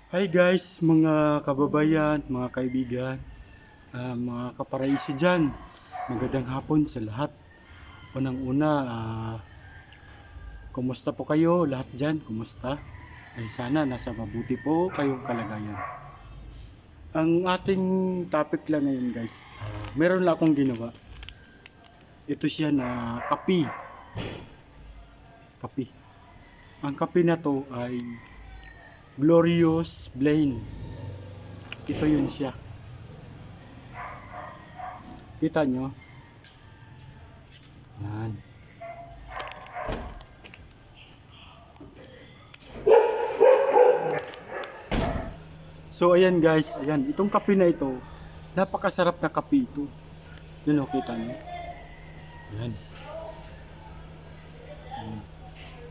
Hi guys, mga kababayan, mga kaibigan, mga kaparaiso dyan. Magandang hapon sa lahat. Unang-una, kumusta po kayo lahat dyan? Kumusta? Ay sana nasa mabuti po kayong kalagayan. Ang ating topic lang ngayon guys, meron lang akong ginawa. Ito siya na kape. Kape. Ang kape na to ay Glorious Blaine. Ito yun siya. Kita nyo? Yan. So ayan guys, ayan, itong kape na ito, napakasarap na kape ito. Yan o, kita nyo. Ayan.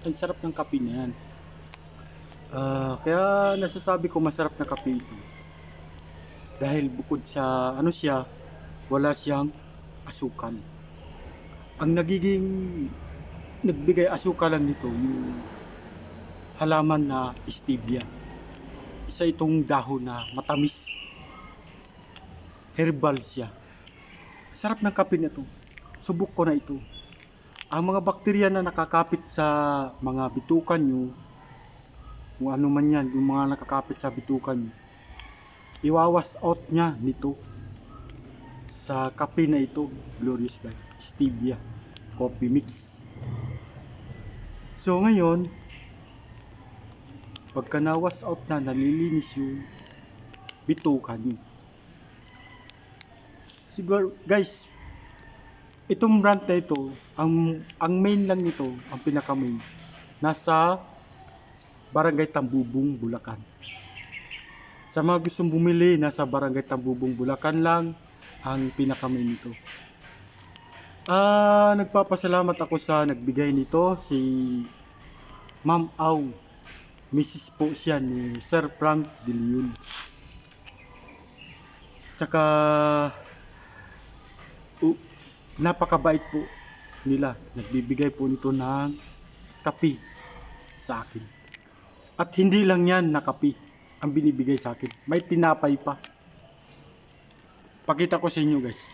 Ang sarap ng kape na yan. Kaya nasasabi ko masarap na kape ito. Dahil bukod sa ano siya, wala siyang asukal. Ang nagbigay asukal lang nito, yung halaman na stevia. Isa itong dahon na matamis. Herbal siya. Sarap ng kape na ito. Subok ko na ito. Ang mga bakterya na nakakapit sa mga bitukan nyo, kung ano man yan, yung mga nakakapit sa bitukan nyo, iwawas out niya nito sa kape na ito, Glorious by Stevia Coffee Mix. So ngayon, pagka nawas out na, nalilinis yung bitukan nyo. Siguro guys, itong brand na ito, ang main lang nito, ang pinaka main, nasa Barangay Tambubong, Bulacan. Sa mga gustong bumili, nasa Barangay Tambubong, Bulacan lang ang pinaka main nito. Nagpapasalamat ako sa nagbigay nito, si Ma'am Aw. Mrs. po siya ni Sir Frank De Leon. Tsaka napakabait po nila. Nagbibigay po nito ng kape sa akin. At hindi lang yan na kape ang binibigay sa akin. May tinapay pa. Pakita ko sa inyo guys.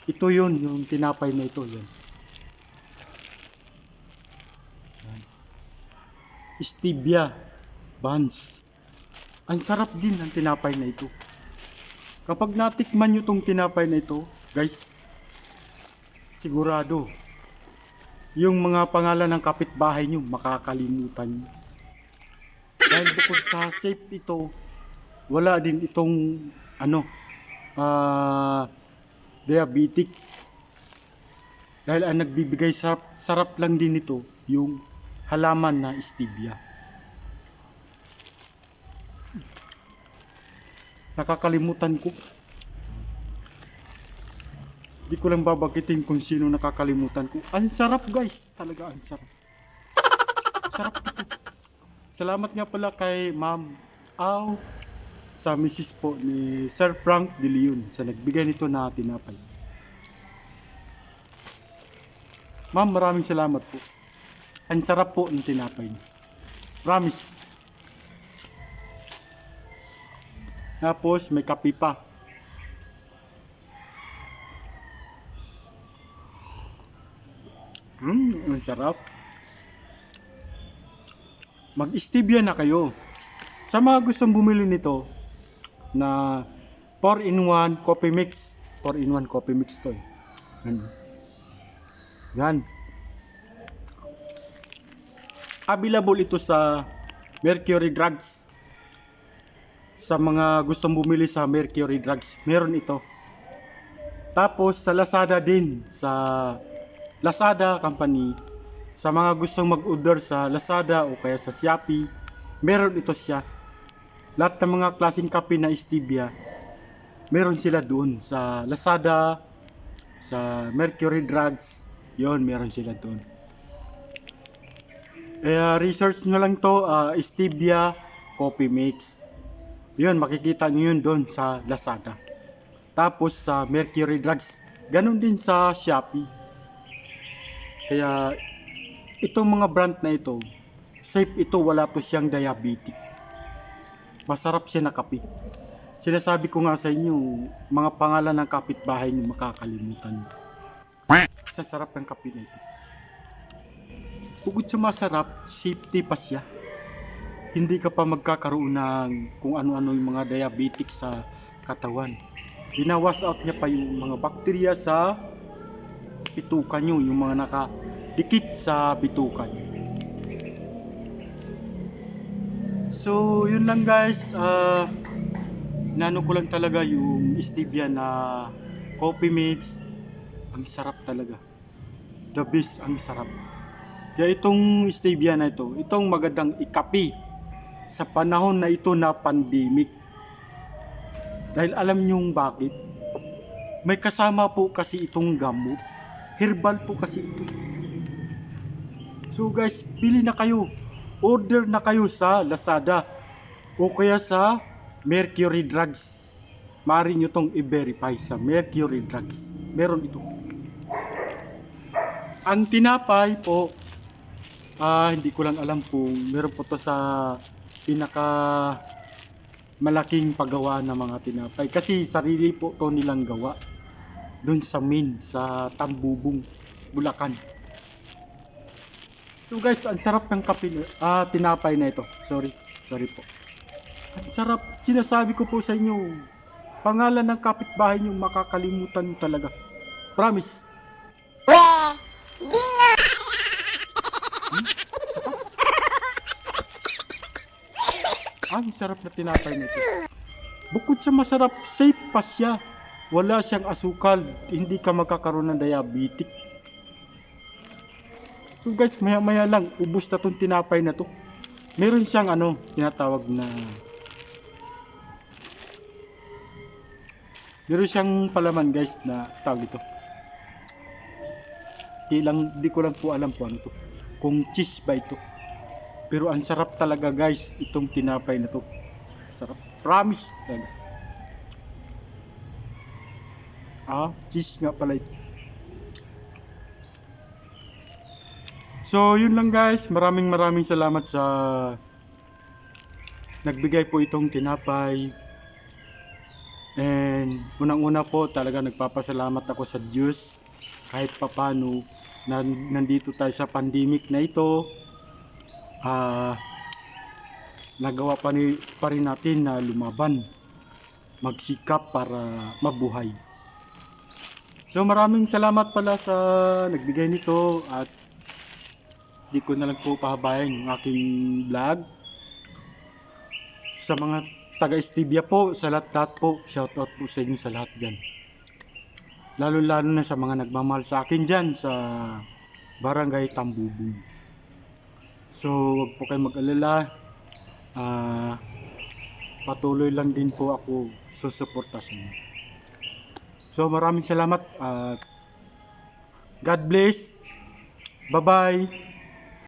Ito yun, yung tinapay na ito. Yan. Stevia buns. Ang sarap din ng tinapay na ito. Kapag natikman nyo tong tinapay na ito, guys, sigurado, yung mga pangalan ng kapitbahay nyo, makakalimutan nyo. Dahil bukod sa safe ito, wala din itong, diabetic. Dahil ang nagbibigay sarap lang din ito, yung halaman na stevia. Nakakalimutan ko. Di ko lang babagitin kung sino nakakalimutan ko. Ang sarap guys, talaga ang sarap. Sarap ito. Salamat nga pala kay Ma'am Aw sa Mrs. po ni Sir Frank De Leon sa nagbigay nito na tinapay. Ma'am, maraming salamat po. Ang sarap po ng tinapay niyo. Promise. Tapos may kape pa. Ang sarap. Mag-stevia na kayo. Sa mga gustong bumili nito na 4-in-1 coffee mix. 4-in-1 coffee mix to. Yan. Available ito sa Mercury Drugs. Sa mga gustong bumili sa Mercury Drugs, meron ito. Tapos sa Lazada din, sa Lazada Company, sa mga gustong mag-order sa Lazada o kaya sa Shopee, meron ito siya. Lahat ng mga klaseng kape na stevia, meron sila doon sa Lazada, sa Mercury Drugs, yon meron sila doon. Research nyo lang to, stevia coffee mix. Yun, makikita nyo yun doon sa Lazada. Tapos sa Mercury Drugs, ganun din sa Shopee. Kaya itong mga brand na ito, safe ito, wala po siyang diabetic. Masarap siya na kape. Sinasabi ko nga sa inyo, mga pangalan ng kapitbahay niyo makakalimutan. Sa sarap ng kape na ito. Bukod sa masarap, safety pa siya. Hindi ka pa magkakaroon ng kung ano-ano yung mga diabetic sa katawan. Binawas out niya pa yung mga bakterya sa bituka nyo, yung mga nakadikit sa bituka nyo. So, yun lang guys. Nano ko lang talaga yung stevia na coffee mix. Ang sarap talaga. The best, ang sarap. Kaya itong stevia na ito, itong magandang ikapi sa panahon na ito na pandemic. Dahil alam nyo bakit? May kasama po kasi itong gamot. Herbal po kasi ito. So guys, bili na kayo. Order na kayo sa Lazada o kaya sa Mercury Drugs. Maaari nyo itong i-verify sa Mercury Drugs. Meron ito. Ang tinapay po, hindi ko lang alam kung meron po to sa pinaka malaking paggawa ng mga tinapay. Kasi sarili po to nilang gawa. Doon sa main, sa Tambubong, Bulacan. So guys, ang sarap ng kape, tinapay na ito. Sorry po. Ang sarap, sinasabi ko po sa inyo, pangalan ng kapitbahay nyo makakalimutan nyo talaga. Promise. Ang sarap na tinapay na ito. Bukod sa masarap, safe pa siya. Wala siyang asukal, hindi ka magkakaroon ng diabetic. So guys, maya lang, ubos na tong tinapay na to. Meron siyang tinatawag na meron siyang palaman guys na tawag ito. Di ko lang po alam po ano to. Kung cheese ba ito. Pero ang sarap talaga guys, itong tinapay na to. Sarap, promise talaga. Cheese nga pala ito. So yun lang guys, maraming salamat sa nagbigay po itong tinapay. And unang-una po talaga nagpapasalamat ako sa Diyos kahit papano na nandito tayo sa pandemic na ito. Nagawa pa rin natin na lumaban, magsikap para mabuhay. So maraming salamat pala sa nagbigay nito at di ko na lang po pahabayan yung aking vlog. Sa mga taga Stevia po, sa lahat po, shoutout po sa inyo sa lahat dyan. Lalo na sa mga nagmamahal sa akin dyan sa Barangay Tambubong. So huwag po kayo mag-alala. Patuloy lang din po ako susuporta sa inyo. So maraming salamat. God bless. Bye bye.